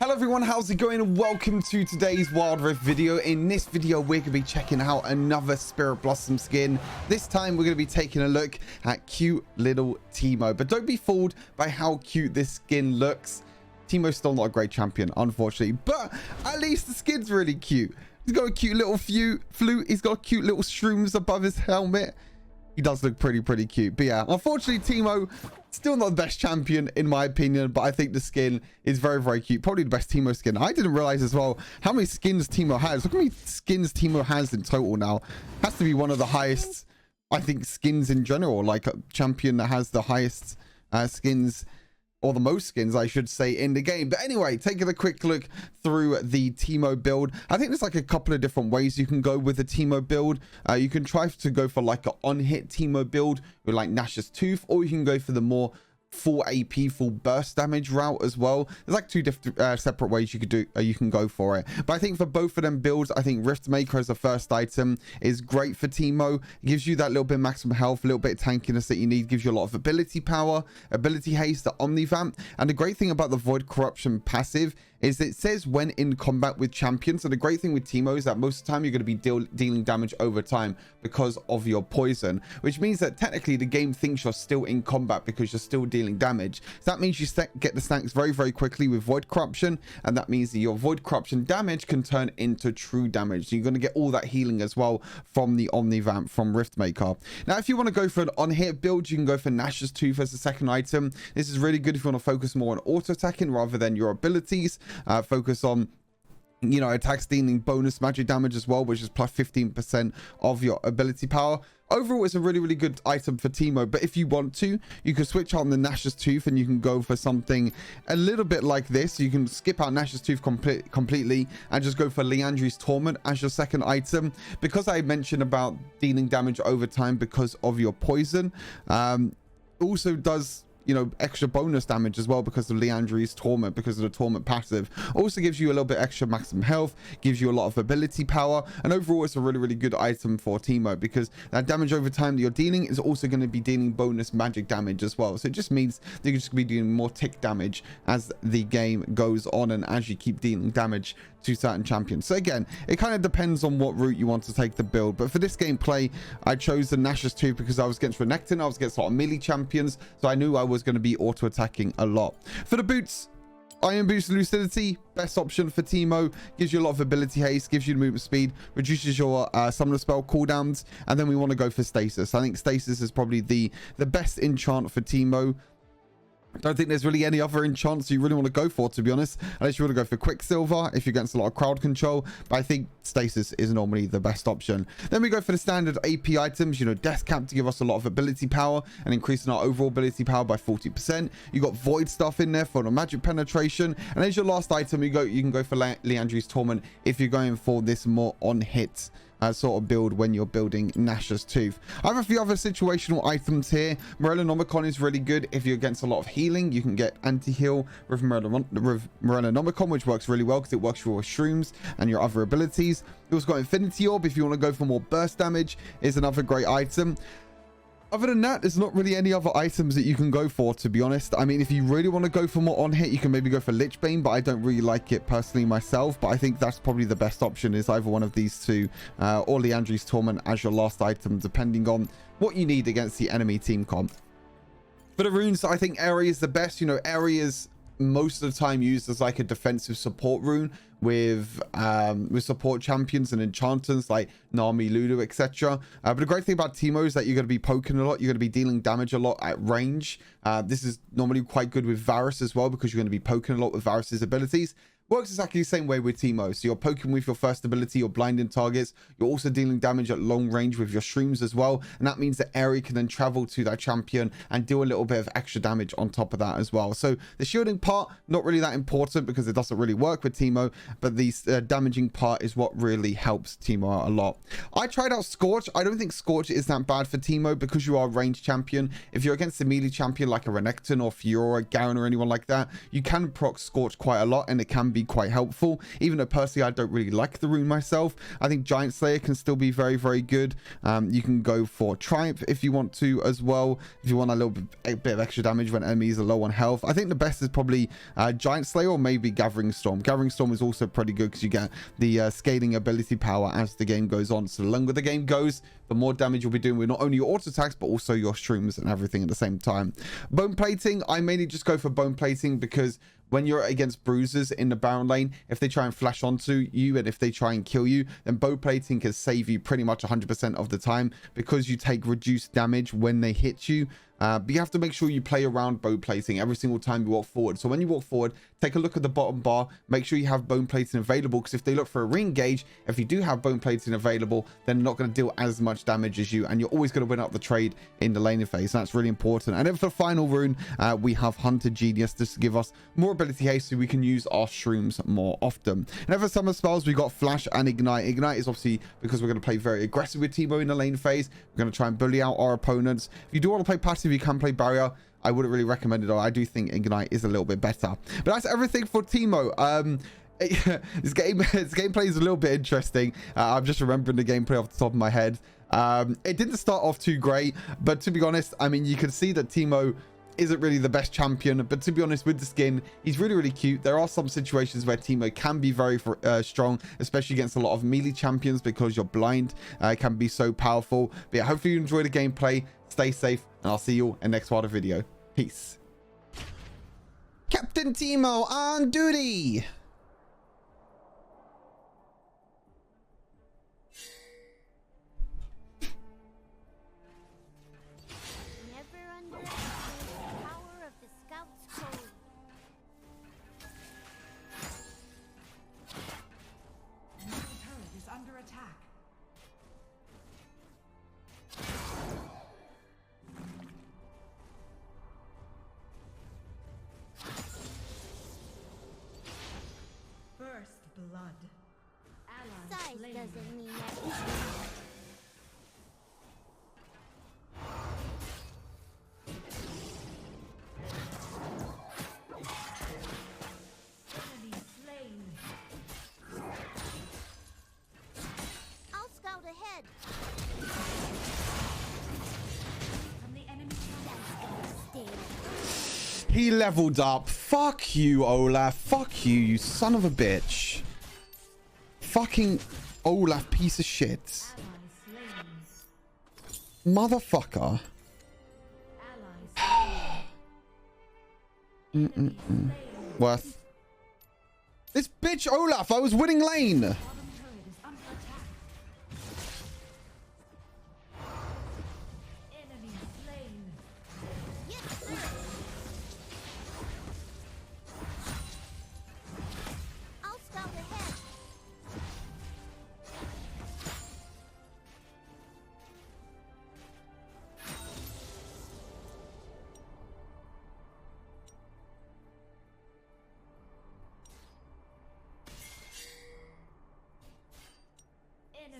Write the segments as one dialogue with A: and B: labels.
A: Hello everyone, how's it going? And welcome to today's Wild Rift video. In this video, we're going to be checking out another Spirit Blossom skin. This time, we're going to be taking a look at cute little Teemo. But don't be fooled by how cute this skin looks. Teemo's still not a great champion, unfortunately. But at least the skin's really cute. He's got a cute little flute. He's got cute little shrooms above his helmet. He does look pretty cute. But yeah, unfortunately, Teemo, still not the best champion in my opinion, but I think the skin is very cute. Probably the best Teemo skin. I didn't realize as well how many skins Teemo has. Look how many skins Teemo has in total now. Has to be one of the highest, I think, skins in general. Like a champion that has the highest skins, or the most skins, I should say, in the game. But anyway, taking a quick look through the Teemo build. I think there's like a couple of different ways you can go with the Teemo build. You can try to go for like an on-hit Teemo build with like Nash's Tooth, or you can go for the more full AP, full burst damage route as well. There's like two different separate ways you could do. You can go for it. But I think for both of them builds, I think Rift Maker as the first item is great for Teemo. It gives you that little bit of maximum health, a little bit of tankiness that you need. Gives you a lot of ability power, ability haste, the Omnivamp. And the great thing about the Void Corruption passive is it says when in combat with champions. So the great thing with Teemo is that most of the time you're going to be dealing damage over time because of your poison, which means that technically the game thinks you're still in combat because you're still dealing damage. So that means you get the stacks very quickly with Void Corruption, and that means that your Void Corruption damage can turn into true damage. So you're going to get all that healing as well from the Omnivamp from Rift Maker. Now, if you want to go for an on-hit build, you can go for Nash's Tooth as the second item. This is really good if you want to focus more on auto-attacking rather than your abilities. Focus on, you know, attacks dealing bonus magic damage as well, which is plus 15% of your ability power. Overall, it's a really good item for Teemo. But if you want to, you can switch on the Nash's Tooth and you can go for something a little bit like this. You can skip out Nash's Tooth completely and just go for Leandri's Torment as your second item. Because I mentioned about dealing damage over time because of your poison, also does, you know, extra bonus damage as well because of Leandri's Torment, because of the Torment passive. Also gives you a little bit extra maximum health, gives you a lot of ability power, and overall it's a really good item for Teemo because that damage over time that you're dealing is also going to be dealing bonus magic damage as well. So it just means that you're just going to be doing more tick damage as the game goes on and as you keep dealing damage to certain champions. So again, it kind of depends on what route you want to take the build, but for this gameplay I chose the Nash's Tooth because I was against Renekton, I was against a lot of melee champions, so I knew I was going to be auto attacking a lot. For the boots, Iron Boost Lucidity, best option for Teemo. Gives you a lot of ability haste, gives you the movement speed, reduces your summoner spell cooldowns, and then we want to go for Stasis. I think Stasis is probably the best enchant for Teemo. I don't think there's really any other enchants you really want to go for, to be honest, unless you want to go for Quicksilver if you're against a lot of crowd control. But I think Stasis is normally the best option. Then we go for the standard AP items, you know, Death Cap to give us a lot of ability power and increasing our overall ability power by 40%. You got Void stuff in there for the magic penetration, and as your last item, you can go for Leandri's Torment if you're going for this more on hit sort of build when you're building Nash's Tooth. I have a few other situational items here. Morellonomicon is really good if you're against a lot of healing. You can get anti-heal with Morellonomicon, which works really well because it works for your shrooms and your other abilities. You also got Infinity Orb if you want to go for more burst damage, is another great item. Other than that, there's not really any other items that you can go for, to be honest. I mean, if you really want to go for more on hit, you can maybe go for Lich Bane, but I don't really like it personally myself. But I think that's probably the best option, is either one of these two, or Leandri's Torment as your last item, depending on what you need against the enemy team comp. For the runes, I think Aerie is the best. You know, Aerie is most of the time used as like a defensive support rune with support champions and enchanters like Nami, Lulu, etc. But the great thing about Teemo is that you're going to be poking a lot, you're going to be dealing damage a lot at range. This is normally quite good with Varus as well because you're going to be poking a lot with Varus's abilities. Works exactly the same way with Teemo. So you're poking with your first ability, you're blinding targets. You're also dealing damage at long range with your shrooms as well. And that means that Aerie can then travel to that champion and do a little bit of extra damage on top of that as well. So the shielding part, not really that important because it doesn't really work with Teemo. But the damaging part is what really helps Teemo out a lot. I tried out Scorch. I don't think Scorch is that bad for Teemo because you are a ranged champion. If you're against a melee champion like a Renekton or Fiora, Garen or anyone like that, you can proc Scorch quite a lot and it can be be quite helpful. Even though personally I don't really like the rune myself, I think Giant Slayer can still be very, very good. You can go for Triumph if you want to as well, if you want a bit of extra damage when enemies are low on health. I think the best is probably Giant Slayer or maybe Gathering Storm. Gathering Storm is also pretty good because you get the scaling ability power as the game goes on. So the longer the game goes, the more damage you'll be doing with not only your auto attacks but also your shrooms and everything at the same time. Bone plating, I mainly just go for bone plating because when you're against bruisers in the Baron lane, if they try and flash onto you and if they try and kill you, then bone plating can save you pretty much 100% of the time because you take reduced damage when they hit you. But you have to make sure you play around bone plating every single time you walk forward. So when you walk forward, take a look at the bottom bar, make sure you have bone plating available, because if they look for a re-engage, if you do have bone plating available, then they're not going to deal as much damage as you, and you're always going to win up the trade in the laning phase. So that's really important. And then for the final rune, we have Hunter Genius, just to give us more ability haste so we can use our shrooms more often. And then for summer spells, we got Flash and Ignite. Ignite is obviously because we're going to play very aggressive with Teemo in the lane phase. We're going to try and bully out our opponents. If you do want to play passive, you can play barrier. I wouldn't really recommend it, though. I do think Ignite is a little bit better. But that's everything for Teemo. This gameplay is a little bit interesting. I'm just remembering the gameplay off the top of my head. It didn't start off too great, but to be honest, I mean, you can see that Teemo isn't really the best champion, but to be honest, with the skin, he's really, really cute. There are some situations where Teemo can be very strong, especially against a lot of melee champions, because your blind can be so powerful. But yeah, hopefully you enjoy the gameplay. Stay safe, and I'll see you in the next part of the video. Peace. Captain Teemo on duty.
B: Blood.
C: Size doesn't mean everything.
B: Enemy slain.
C: I'll scout ahead.
B: From the enemy
C: Stay.
A: He leveled up. Fuck you, Olaf. Fuck you, you son of a bitch. Fucking Olaf, piece of shit. Motherfucker. Worth. This bitch Olaf, I was winning lane.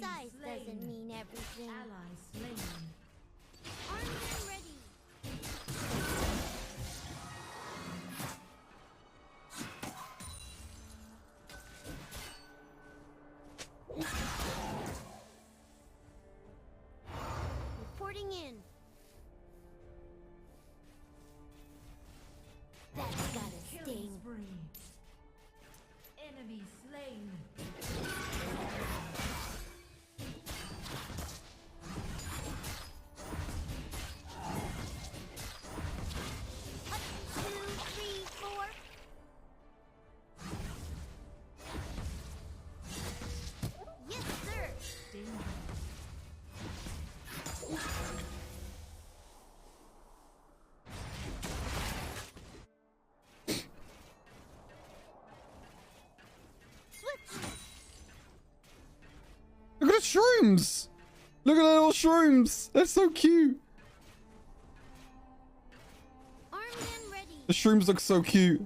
C: Size doesn't mean everything.
B: Ally slain.
C: Armed and ready. Reporting in. That's gotta sting.
B: Enemy slain.
A: Look at the shrooms. Look at the little shrooms. They're so cute.
C: Armed and ready.
A: The shrooms look so cute.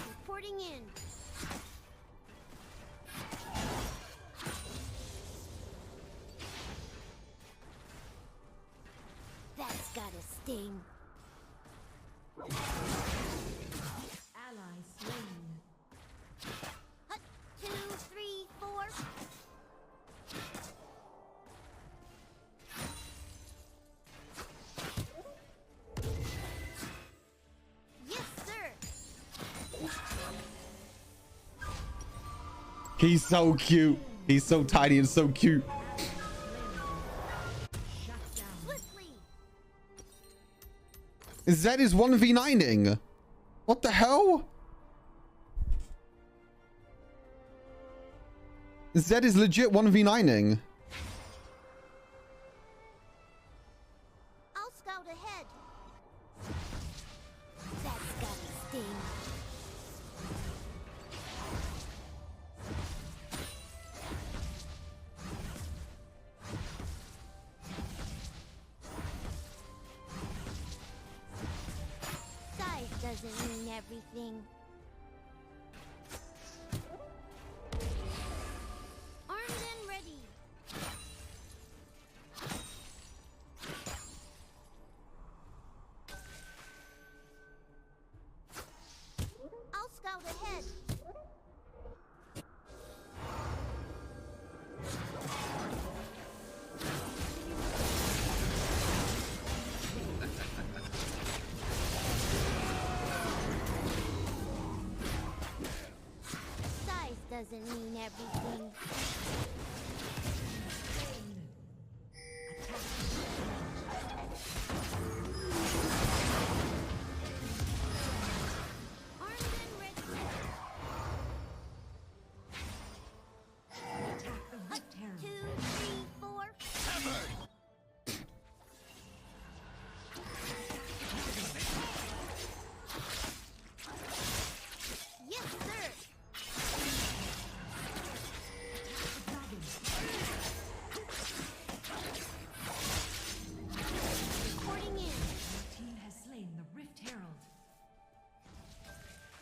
C: Reporting in. That's gotta sting.
B: Ally slain.
C: Hut, 2, 3, 4. Yes, sir.
A: He's so cute. He's so tiny and so cute.
B: Shut down.
C: Swiftly.
A: Zed is 1v9ing. What the hell? Zed is legit 1v9ing.
C: I'll scout ahead. That's gotta sting. Size doesn't mean everything. Armed and ready. I'll scout ahead. Size doesn't mean everything. Armed and ready.
B: Attack the Rift
C: 2,
B: Herald.
C: 3, 4. Yes, sir.
B: The dragon.
C: Reporting in.
B: Your team has slain the Rift Herald.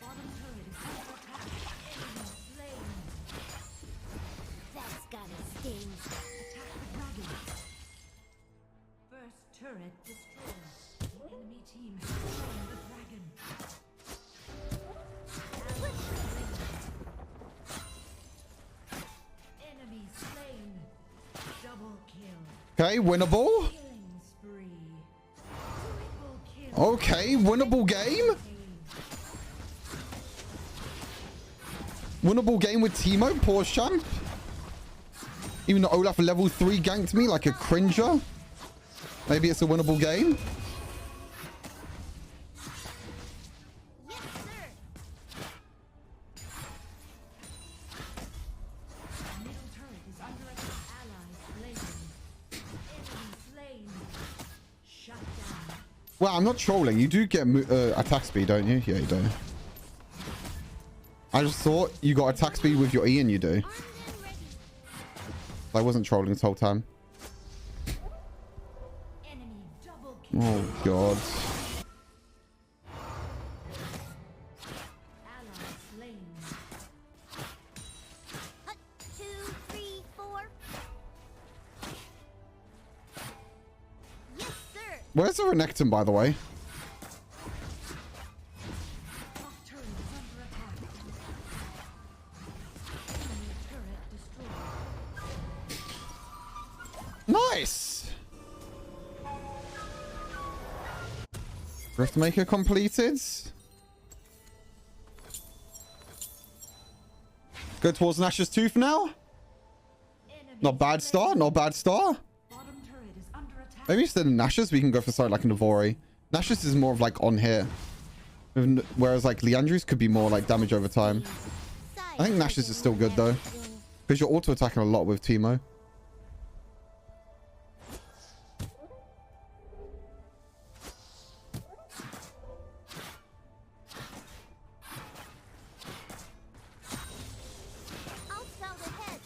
B: Bottom turret is under attack. Enemy slain.
C: That's gotta sting.
B: Attack the dragon. First turret destroyed. The enemy team has slain the dragon. Enemy slain. Double kill.
A: Okay, winnable.
B: Killing spree. Triple kill.
A: Okay, winnable game. Winnable game with Teemo, poor champ. Even though Olaf level 3 ganked me like a cringer. Maybe it's a winnable game.
C: Yes, sir.
B: Middle turret is under attack. Ally slain. Enemy slain. Shut down.
A: Well, I'm not trolling. You do get attack speed, don't you? Yeah, you do. I just thought you got attack speed with your E and you do.
C: Armed and ready.
A: I wasn't trolling this whole time.
B: Enemy double kill.
A: Oh, God.
B: Ally slain.
C: Hut, 2, 3, 4. Yes, sir.
A: Where's the Renekton, by the way?
B: Top turret is under attack. Enemy turret destroyed.
A: Nice! Riftmaker completed. Go towards Nash's Tooth now.
B: Enemy
A: Not bad start, not bad start.
B: bottom turret is under attack.
A: Maybe instead of Nash's, we can go for something like a Navori. Nash's is more of like on here. Whereas like Leandri's could be more like damage over time. I think Nash's is still good though. Because you're auto attacking a lot with Teemo.
C: I'll scout ahead.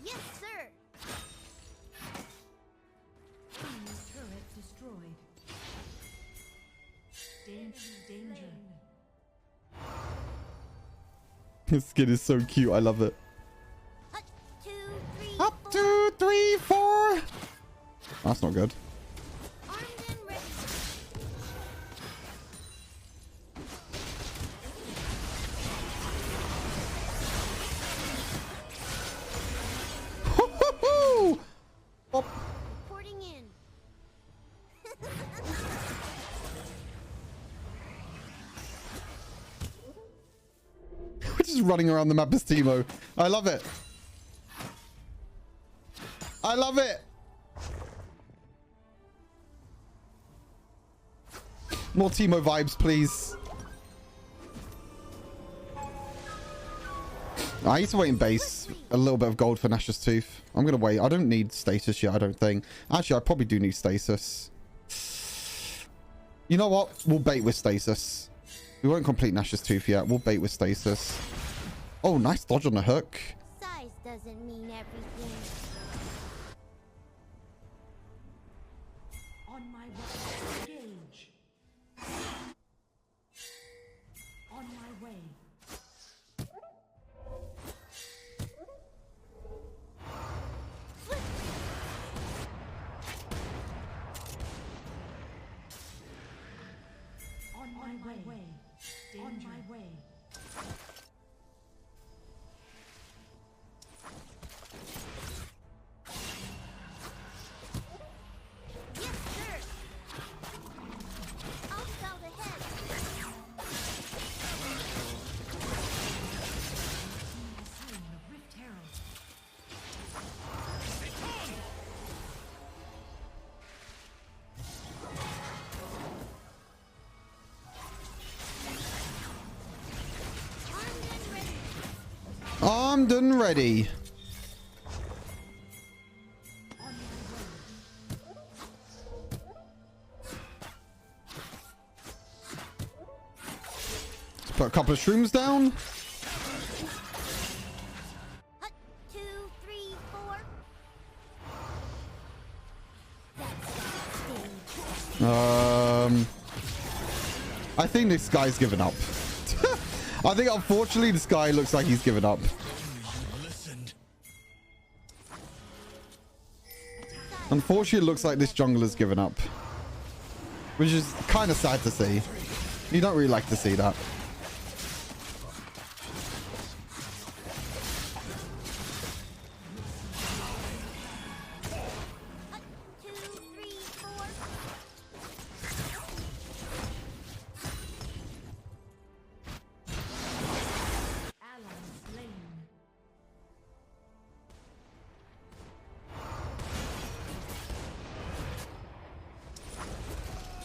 C: Yes, sir.
B: Enemy turret destroyed. Danger.
A: This skin is so cute. I love it.
C: Hut, 2, 3,
A: Up
C: 4.
A: 2, 3, 4. That's not good.
C: Armed and ready.
A: just running around the map as Teemo. I love it. I love it. More Teemo vibes, please. I need to wait in base. A little bit of gold for Nash's Tooth. I'm going to wait. I don't need status yet, I don't think. Actually, I probably do need status. You know what? We'll bait with stasis. We won't complete Nash's Tooth yet. We'll bait with stasis. Oh, nice dodge on the hook.
C: Size doesn't mean everything.
B: On my way. Engage. On my way. On my way. On my way.
C: Yes, sir. I'll scout ahead.
B: Slain the Rift Herald.
C: Armed and ready.
A: Armed and ready. Let's put a couple of shrooms down.
C: Hut, 2, 3, 4. That's stage.
A: I think this guy's given up. I think, unfortunately, this guy looks like he's given up. Unfortunately, it looks like this jungler's given up. Which is kind of sad to see. You don't really like to see that.
C: Hut, 2, 3, 4.
B: Ally slain.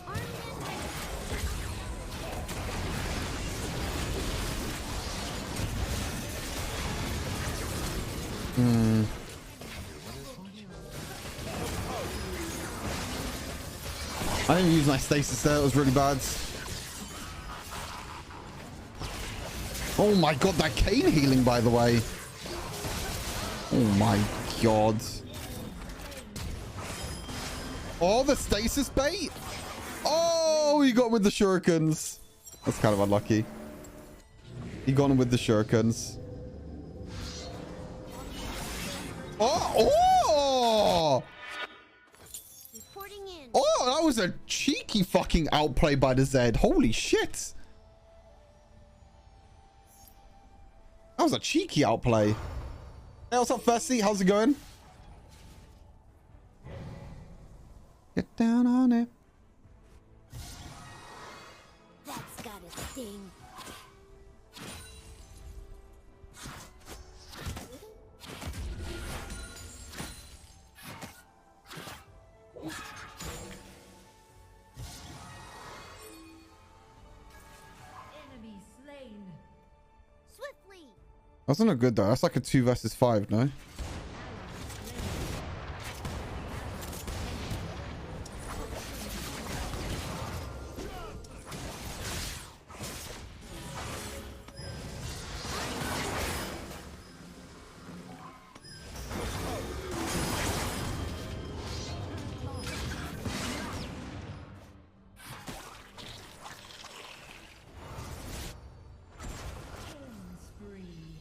C: Armed and ready.
A: I didn't use my stasis there. It was really bad. Oh my god, that cane healing, by the way. Oh my god. Oh, the stasis bait. Oh, he got him with the shurikens. That's kind of unlucky. He got him with the shurikens. Oh, oh!
C: Reporting in.
A: Oh, that was a cheeky fucking outplay by the Zed. Holy shit. That was a cheeky outplay. Hey, what's up, Festy? How's it going? Get down on it.
C: That's gotta sting.
B: Enemy slain.
C: Swiftly.
A: That's not good though. That's like a 2 versus 5, no?
B: Killing spree.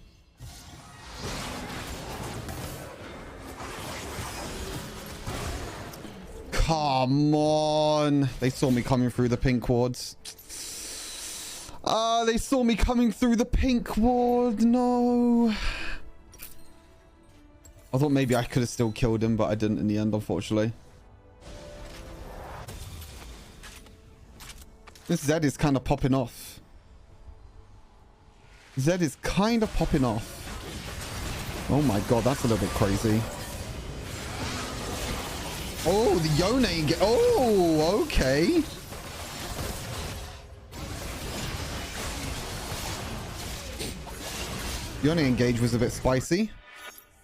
A: Come on. They saw me coming through the pink wards. They saw me coming through the pink ward. No. I thought maybe I could have still killed him, but I didn't in the end, unfortunately. This Zed is kind of popping off. Zed is kind of popping off. Oh my god, that's a little bit crazy. Oh, the Yone engage. Oh, okay. Yone engage was a bit spicy.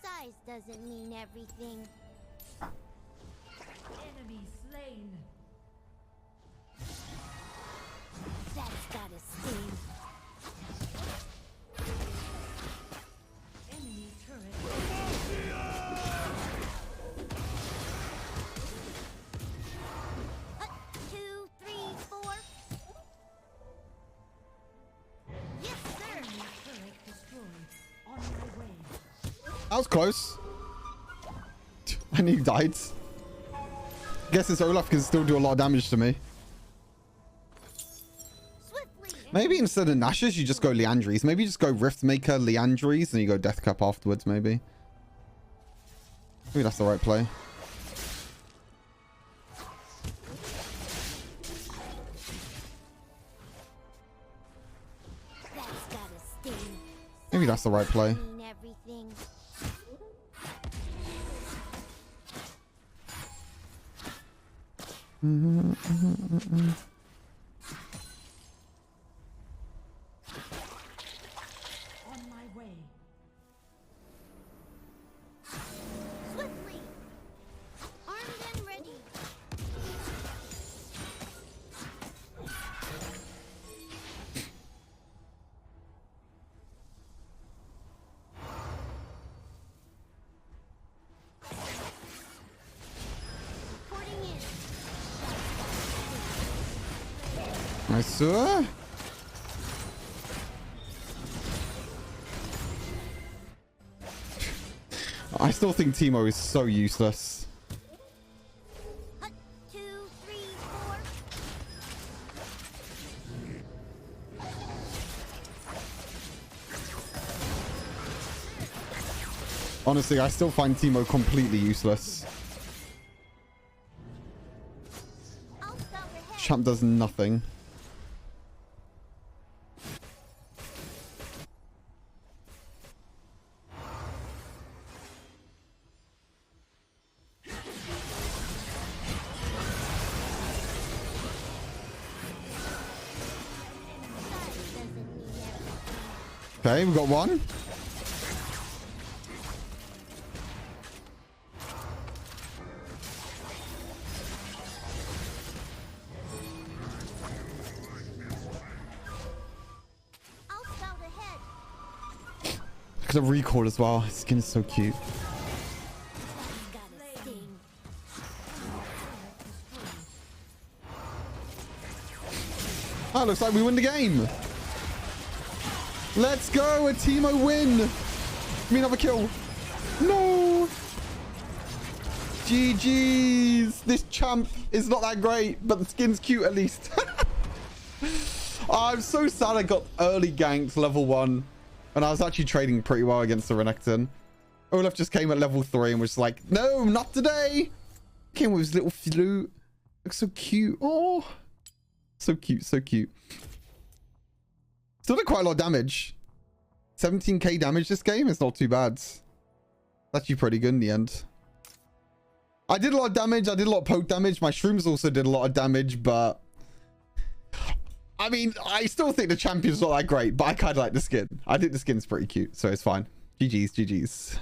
C: Size doesn't mean everything.
B: Enemy slain.
C: That's gotta sting.
B: Enemy turret.
C: 2, 3, 4. Yes, sir.
B: Enemy turret destroyed. On my way.
A: That was close. And he died. Guess this Olaf can still do a lot of damage to me.
C: Swiftly.
A: Maybe instead of Nash's, you just go Leandries. Maybe you just go Riftmaker, Leandries, and you go Death Cup afterwards, maybe. Maybe that's the right play.
C: That's gotta sting.
A: Maybe that's the right play.
C: Mean everything.
B: On my way.
C: Swiftly. Armed and ready. Reporting in.
A: Nice, sir. I still think Teemo is so useless.
C: 2, 3, 4.
A: Honestly, I still find Teemo completely useless.
C: I'll scout ahead.
A: Champ does nothing.
C: Size doesn't mean everything.
A: Okay, we got one.
C: I'll scout ahead.
A: Look at the recall as well. His skin is so cute.
C: That's gotta sting.
A: Oh, looks like we win the game. Let's go. A Teemo win. Me another kill. No. GG's. This champ is not that great, but the skin's cute at least. I'm so sad I got early ganked level 1. And I was actually trading pretty well against the Renekton. Olaf just came at level 3 and was like, no, not today. Came with his little flute. Looks so cute. Oh. So cute, so cute. Still did quite a lot of damage. 17k damage this game is not too bad. It's actually pretty good in the end. I did a lot of damage. I did a lot of poke damage. My shrooms also did a lot of damage, but... I mean, I still think the champion's not that great, but I kind of like the skin. I think the skin's pretty cute, so it's fine. GG's, GG's.